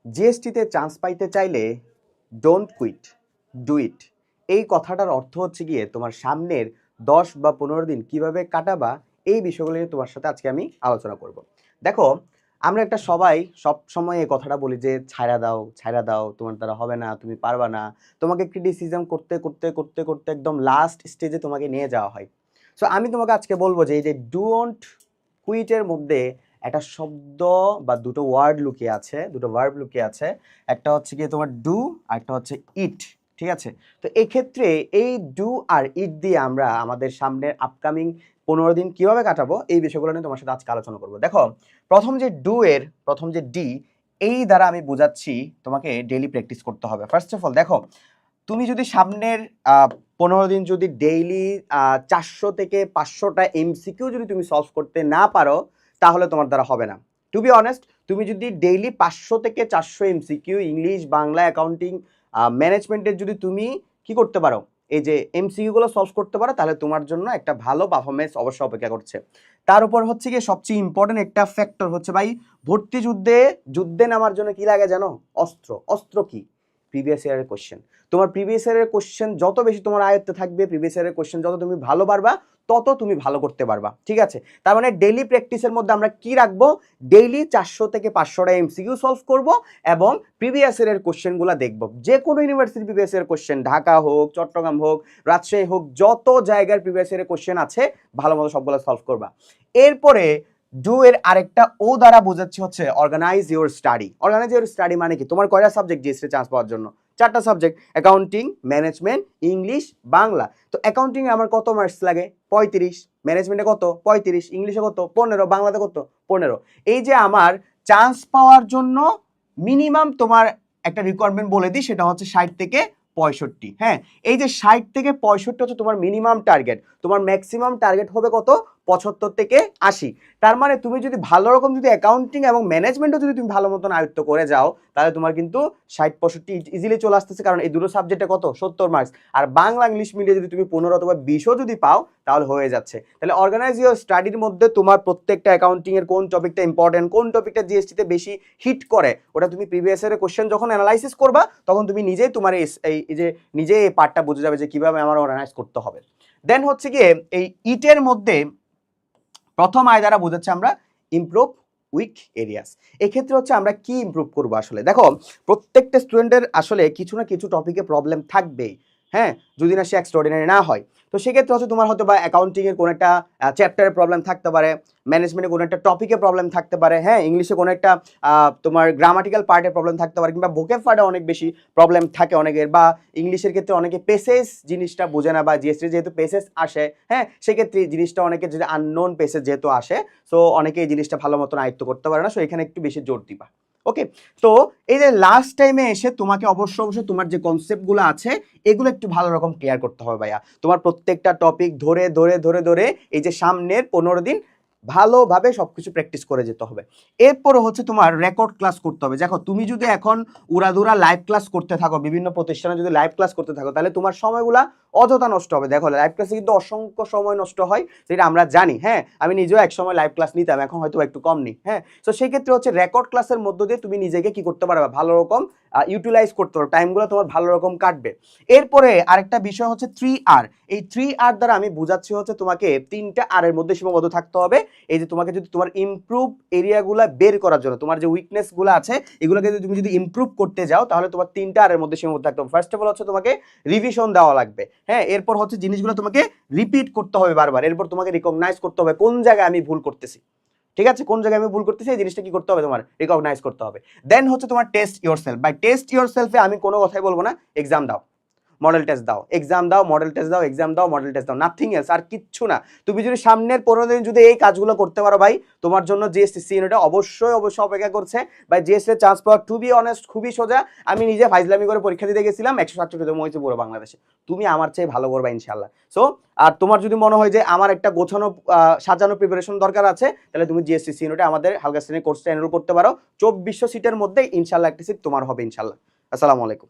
জিএসটিতে chance পাইতে চাইলে don't quit, do it. এই কথাটার অর্থ হচ্ছে গিয়ে তোমার সামনের 10 বা 15 দিন কিভাবে কাটাবা, এই বিষয়গুলো নিয়ে তোমার সাথে আজকে আমি আলোচনা করব। দেখো, আমরা একটা সবাই সব সময় এই কথাটা বলি যে ছাইড়া দাও, তোমার দ্বারা হবে না, তুমি পারবা না। তোমাকে ক্রিটিসিজম করতে করতে করতে করতে একদম লাস্ট স্টেজে তোমাকে নিয়ে যাওয়া হয়। সো আমি তোমাকে আজকে বলবো যে এই যে ডোন্ট কুইটের মধ্যে একটা শব্দ বা দুটো ওয়ার্ড লুকিয়ে আছে, দুটো ভার্ব লুকিয়ে আছে। একটা হচ্ছে গিয়ে তোমার ডু, আর একটা হচ্ছে ইট। ঠিক আছে? তো এক্ষেত্রে এই ডু আর ইট দিয়ে আমরা আমাদের সামনের আপকামিং 15 দিন কিভাবে কাটাবো, এই বিষয়গুলো নিয়ে তোমার সাথে আজকে আলোচনা করবো। দেখো, প্রথম যে ডু এর প্রথম যে ডি, এই দ্বারা আমি বোঝাচ্ছি তোমাকে ডেইলি প্র্যাকটিস করতে হবে। ফার্স্ট অফ অল দেখো, তুমি যদি সামনের 15 দিন যদি ডেইলি 400 থেকে 500টা এমসিকিউ যদি তুমি সলভ করতে না পারো, তাহলে তোমার দ্বারা হবে না। টু বি অনেস্ট, তুমি যদি ডেইলি 500 থেকে 400 এমসিকিউ ইংলিশ, বাংলা, অ্যাকাউন্টিং, ম্যানেজমেন্টের যদি তুমি কি করতে পারো, এই যে এমসিকিউগুলো সলভ করতে পারো, তাহলে তোমার জন্য একটা ভালো পারফরমেন্স অবশ্যই অপেক্ষা করছে। তার উপর হচ্ছে গিয়ে সবচেয়ে ইম্পর্টেন্ট একটা ফ্যাক্টর হচ্ছে ভাই, ভর্তি যুদ্ধে নামার জন্য কি লাগে জানো? অস্ত্র। অস্ত্র কি? প্রিভিয়াস ইয়ারের কোশ্চেন। তোমার প্রিভিয়াস ইয়ারের কোশ্চেন যত বেশি তোমার আয়ত্তে থাকবে, প্রিভিয়াস ইয়ারের কোশ্চেন যত তুমি ভালো পারবা, তত তুমি ভালো করতে পারবা। ঠিক আছে? তার মানে ডেইলি প্র্যাকটিসের মধ্যে আমরা কি রাখবো? ডেইলি 400 থেকে 500টা এমসিকিউ সলভ করব এবং প্রিভিয়াস ইয়ারের কোশ্চেনগুলো দেখব। যে কোনো ইউনিভার্সিটির প্রিভিয়াস ইয়ারের কোশ্চেন, ঢাকা হোক, চট্টগ্রাম হোক, রাজশাহী হোক, যত জায়গার প্রিভিয়াস ইয়ারের কোশ্চেন আছে, ভালো মতো সবগুলো সলভ করবা। এরপরে ডু এর আরেকটা ও দ্বারা বোঝাচ্ছি হচ্ছে organise your study. Organise your study মানে কি? তোমার কয়টা সাবজেক্ট জিএসটি চান্স পাওয়ার জন্য? 4টা subject, accounting, management, English, Bangla. তো অ্যাকাউন্টিং এ আমার কত মার্কস লাগে? 35। ম্যানেজমেন্টে কত? 35। ইংলিশে কত? 15। বাংলাতে কত? 15। এই যে আমার চান্স পাওয়ার জন্য মিনিমাম তোমার একটা রিকোয়ারমেন্ট বলে দিই, সেটা হচ্ছে 60 থেকে 65। হ্যাঁ, এই যে 60 থেকে 65 হচ্ছে তোমার মিনিমাম টার্গেট। তোমার ম্যাক্সিমাম টার্গেট হবে কত? 75 থেকে 80। তার মানে তুমি যদি ভালো রকম যদি অ্যাকাউন্টিং এবং ম্যানেজমেন্টও যদি তুমি ভালো মতন আয়ত্ত করে যাও, তাহলে তোমার কিন্তু 60-65 ইজিলি চলে আসতেছে। কারণ এই দুটো সাবজেক্টে কত? 70 মার্কস। আর বাংলা ইংলিশ মিলিয়ে যদি তুমি 15 অথবা 20ও যদি পাও, তাহলে হয়ে যাচ্ছে। তাহলে অর্গানাইজ ইউর স্টাডির মধ্যে তোমার প্রত্যেকটা অ্যাকাউন্টিং এর কোন টপিকটা ইম্পর্টেন্ট, কোন টপিকটা জিএসটিতে বেশি হিট করে, ওটা তুমি প্রিভিয়াস ইয়ারের কোশ্চেন যখন অ্যানালাইসিস করবা, তখন তুমি নিজেই তোমার এই যে নিজে এই পার্টটা বুঝে যাবে যে কিভাবে আমার অর্গানাইজ করতে হবে। দেন হচ্ছে গিয়ে এই ইটের মধ্যে প্রথম আয় দ্বারা বোঝাচ্ছে আমরা ইমপ্রুভ উইক এরিয়াস। এক্ষেত্রে হচ্ছে আমরা কি ইমপ্রুভ করবো? আসলে দেখো, প্রত্যেকটা স্টুডেন্টের আসলে কিছু না কিছু টপিকে প্রবলেম থাকবেই। হ্যাঁ, যদি না সে এক্সট্রাঅর্ডিনারি না হয়। তো সেক্ষেত্রে হচ্ছে তোমার হয়তো বা অ্যাকাউন্টিং এর কোনো একটা চ্যাপ্টারের প্রবলেম থাকতে পারে, ম্যানেজমেন্টে কোনো একটা টপিকে প্রবলেম থাকতে পারে, হ্যাঁ, ইংলিশে কোনো একটা তোমার গ্রামাটিক্যাল পার্টের প্রবলেম থাকতে পারে, কিংবা ভোকেব পার্টে অনেক বেশি প্রবলেম থাকে অনেকের, বা ইংলিশের ক্ষেত্রে অনেকে পেসেজ জিনিসটা বোঝে না, বা জিএসটি যেহেতু পেসেজ আসে, হ্যাঁ, সেক্ষেত্রে জিনিসটা অনেকের যদি আননোন পেসেজ যেহেতু আসে, সো অনেকে এই জিনিসটা ভালো মতন আয়ত্ত করতে পারে না। সো এখানে একটু বেশি জোর দিবা। ওকে, তো এই যে লাস্ট টাইমে এসে তোমাকে অবশ্যই তোমার যে কনসেপ্টগুলো আছে, এগুলো একটু ভালো রকম ক্লিয়ার করতে হবে ভাইয়া। তোমার প্রত্যেকটা টপিক ধরে ধরে ধরে ধরে এই যে সামনের 15 দিন ভালোভাবে সবকিছু প্র্যাকটিস করে যেতে হবে। এরপরে হচ্ছে তোমার রেকর্ড ক্লাস করতে হবে। দেখো, তুমি যদি এখন উড়াধুরা লাইভ ক্লাস করতে থাকো, বিভিন্ন প্রতিষ্ঠানে যদি লাইভ ক্লাস করতে থাকো, তাহলে তোমার সময়গুলা অযথা নষ্ট হবে। দেখো, লাইভ ক্লাসে কিন্তু অসংখ্য সময় নষ্ট হয়, সেটা আমরা জানি। হ্যাঁ, আমি নিজেও এক সময় লাইভ ক্লাস নিতাম, এখন হয়তো একটু কম নিই। হ্যাঁ, তো সেই ক্ষেত্রে হচ্ছে রেকর্ড ক্লাসের মধ্য দিয়ে তুমি নিজেকে কি করতে পারবে? ভালো রকম ইউটিলাইজ করতে পারো, টাইমগুলো তোমার ভালো রকম কাটবে। এরপরে আরেকটা বিষয় হচ্ছে 3R। এই 3R দ্বারা আমি বুঝাচ্ছি হচ্ছে তোমাকে 3টা আর এর মধ্যে সীমাবদ্ধ থাকতে হবে। এই যে তোমাকে যদি তোমার ইমপ্রুভ এরিয়াগুলো বের করার জন্য, তোমার যে উইকনেসগুলো আছে, এগুলোকে যদি তুমি যদি ইমপ্রুভ করতে যাও, তাহলে তোমার 3টা আর এর মধ্যে সীমাবদ্ধ থাকতে হবে। ফার্স্ট অফ অল হচ্ছে তোমাকে রিভিশন দেওয়া লাগবে। হ্যাঁ, এরপর হচ্ছে জিনিসগুলো তোমাকে রিপিট করতে হবে বারবার। এরপর তোমাকে রিকগনাইজ করতে হবে কোন জায়গায় আমি ভুল করতেছি। ঠিক আছে, কোন জায়গায় আমি ভুল করতেছি, এই জিনিসটা কি করতে হবে? তোমার রিকগনাইজ করতে হবে। দেন হচ্ছে তোমার টেস্ট ইয়োরসেলফ। বাই টেস্ট ইয়োরসেলফে আমি কোনো কথাই বলবো না, এক্সাম দাও, মডেল টেস্ট দাও, এক্সাম দাও, মডেল টেস্ট দাও, এক্সাম দাও, মডেল টেস্ট দাও, নাথিং এলস, আর কিচ্ছু না। তুমি যদি সামনের 15 দিন যদি এই কাজগুলো করতে পারো ভাই, তোমার জন্য জিএসটি ইউনিটে অবশ্যই অপেক্ষা করছে। ভাই, জিএসটি চান্স পাওয়া টু বি অনেস্ট খুবই সোজা। আমি নিজে ফাইজলামি করে পরীক্ষা দিতে গেছিলাম, 167 হয়েছে পুরো বাংলাদেশে। তুমি আমার চেয়ে ভালো করবা ইনশাল্লাহ। সো আর তোমার যদি মনে হয় যে আমার একটা গোছানো সাজানো প্রিপারেশন দরকার আছে, তাহলে তুমি জিএসটি ইউনিটে আমাদের হালকা শ্রেণীর কোর্সটা এনরোল করতে পারো। 2400 সিটের মধ্যে ইনশাল্লাহ একটা সিট তোমার হবে ইনশাল্লাহ। আসসালামু আলাইকুম।